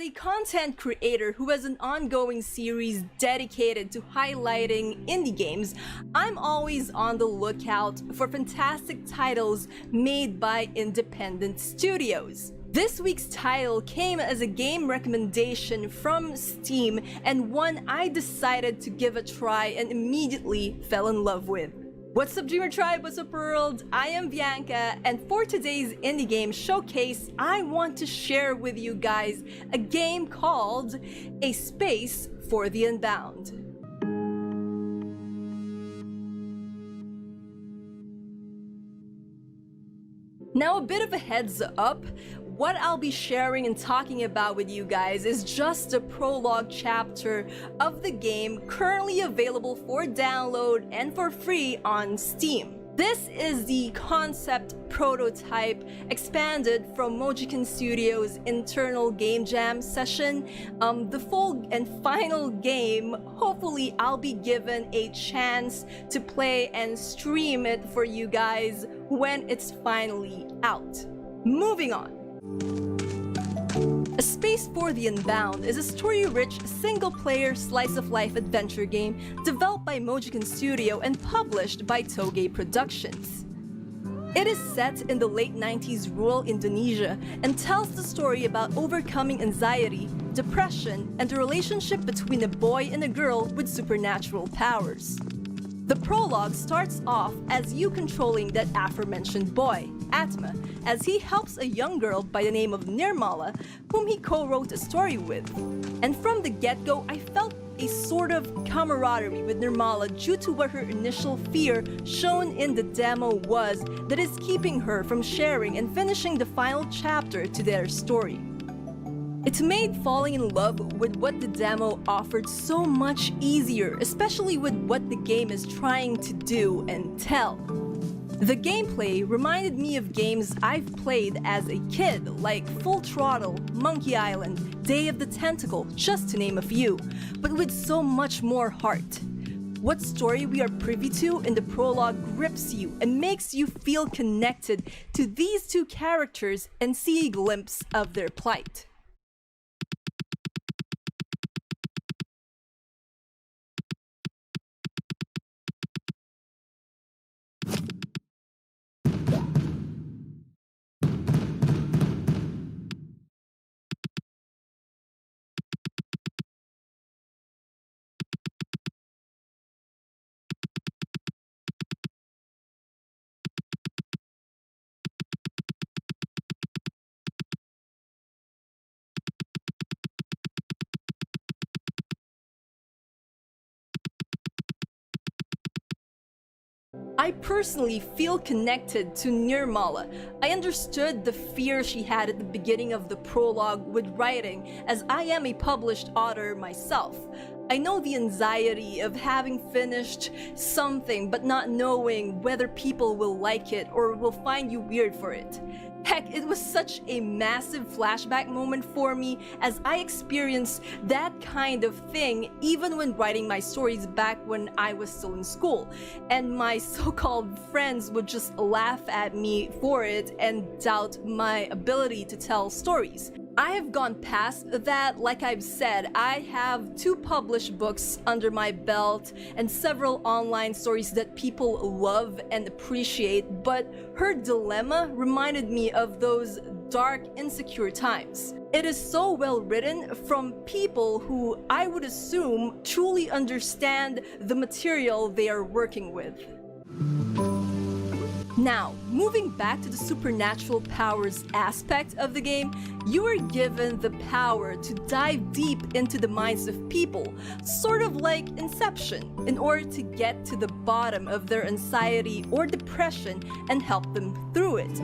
a content creator who has an ongoing series dedicated to highlighting indie games, I'm always on the lookout for fantastic titles made by independent studios. This week's title came as a game recommendation from Steam and one I decided to give a try and immediately fell in love with. What's up, Dreamer Tribe? What's up, world? I am Bianca, and for today's indie game showcase, I want to share with you guys a game called A Space for the Unbound. Now, a bit of a heads up, what I'll be sharing and talking about with you guys is just a prologue chapter of the game currently available for download and for free on Steam. This is the concept prototype expanded from Mojiken Studios' internal game jam session. The full and final game, hopefully I'll be given a chance to play and stream it for you guys when it's finally out. Moving on. A Space for the Unbound is a story-rich, single-player slice-of-life adventure game developed by Mojiken Studio and published by Toge Productions. It is set in the late 90s rural Indonesia and tells the story about overcoming anxiety, depression, and the relationship between a boy and a girl with supernatural powers. The prologue starts off as you controlling that aforementioned boy, Atma, as he helps a young girl by the name of Nirmala, whom he co-wrote a story with. And from the get-go, I felt a sort of camaraderie with Nirmala due to what her initial fear shown in the demo was that is keeping her from sharing and finishing the final chapter to their story. It made falling in love with what the demo offered so much easier, especially with what the game is trying to do and tell. The gameplay reminded me of games I've played as a kid, like Full Throttle, Monkey Island, Day of the Tentacle, just to name a few, but with so much more heart. What story we are privy to in the prologue grips you and makes you feel connected to these two characters and see a glimpse of their plight. I personally feel connected to Nirmala. I understood the fear she had at the beginning of the prologue with writing, as I am a published author myself. I know the anxiety of having finished something but not knowing whether people will like it or will find you weird for it. Heck, it was such a massive flashback moment for me as I experienced that kind of thing even when writing my stories back when I was still in school. And my so-called friends would just laugh at me for it and doubt my ability to tell stories. I have gone past that. Like I've said, I have 2 published books under my belt and several online stories that people love and appreciate, but her dilemma reminded me of those dark, insecure times. It is so well written from people who I would assume truly understand the material they are working with. Now, moving back to the supernatural powers aspect of the game, you are given the power to dive deep into the minds of people, sort of like Inception, in order to get to the bottom of their anxiety or depression and help them through it.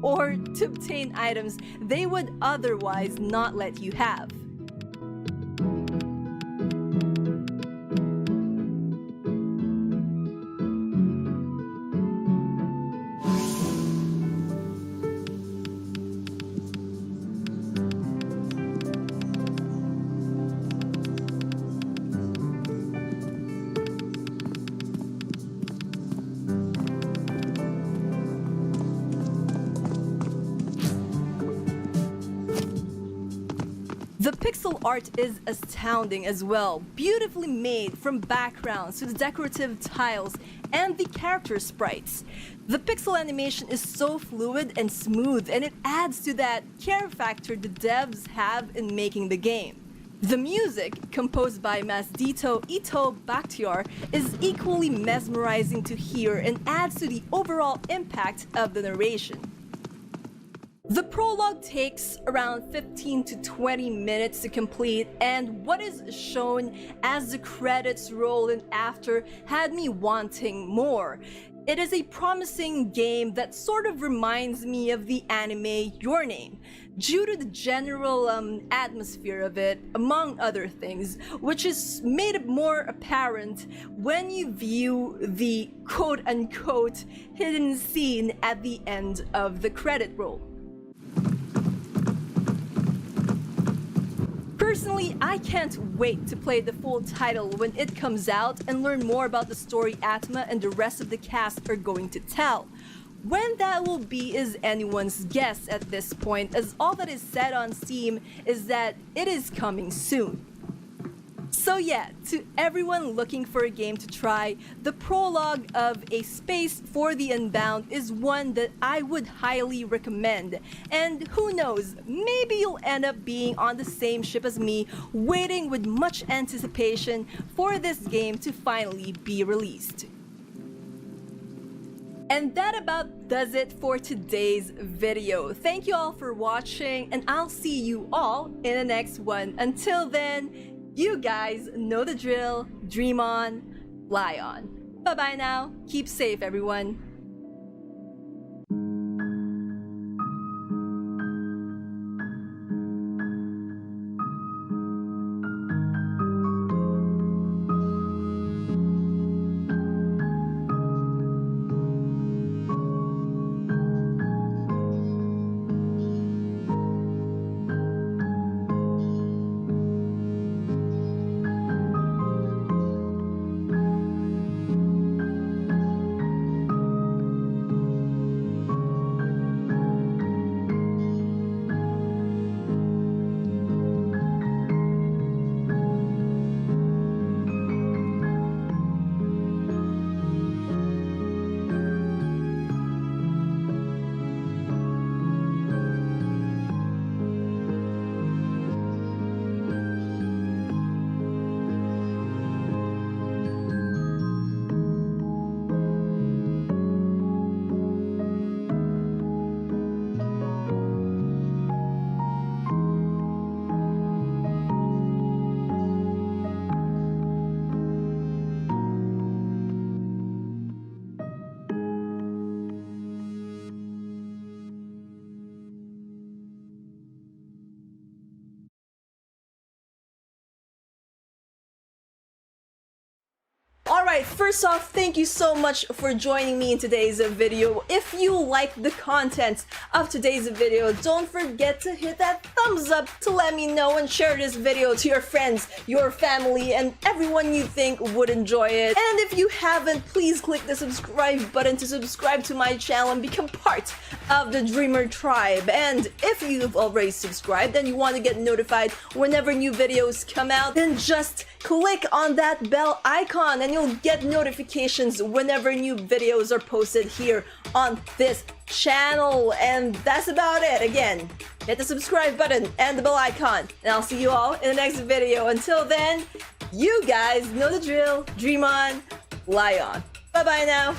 or to obtain items they would otherwise not let you have. The pixel art is astounding as well, beautifully made from backgrounds to the decorative tiles and the character sprites. The pixel animation is so fluid and smooth, and it adds to that care factor the devs have in making the game. The music, composed by Masdito Ito Bakhtiar, is equally mesmerizing to hear and adds to the overall impact of the narration. The prologue takes around 15 to 20 minutes to complete, and what is shown as the credits roll in after had me wanting more. It is a promising game that sort of reminds me of the anime Your Name, due to the general atmosphere of it, among other things, which is made more apparent when you view the quote-unquote hidden scene at the end of the credit roll. Personally, I can't wait to play the full title when it comes out and learn more about the story Atma and the rest of the cast are going to tell. When that will be is anyone's guess at this point, as all that is said on Steam is that it is coming soon. So yeah, to everyone looking for a game to try, the prologue of A Space for the Unbound is one that I would highly recommend. And who knows, maybe you'll end up being on the same ship as me, waiting with much anticipation for this game to finally be released. And that about does it for today's video. Thank you all for watching, and I'll see you all in the next one. Until then, you guys know the drill. Dream on, fly on. Bye-bye now. Keep safe, everyone. Alright, first off, thank you so much for joining me in today's video. If you like the content of today's video, don't forget to hit that thumbs up to let me know, and share this video to your friends, your family, and everyone you think would enjoy it. And if you haven't, please click the subscribe button to subscribe to my channel and become part of the Dreamer Tribe. And if you've already subscribed and you want to get notified whenever new videos come out, then just click on that bell icon and you'll get notifications whenever new videos are posted here on this channel. And that's about it. Again, hit the subscribe button and the bell icon, and I'll see you all in the next video. Until then, you guys know the drill. Dream on, fly on. Bye bye now.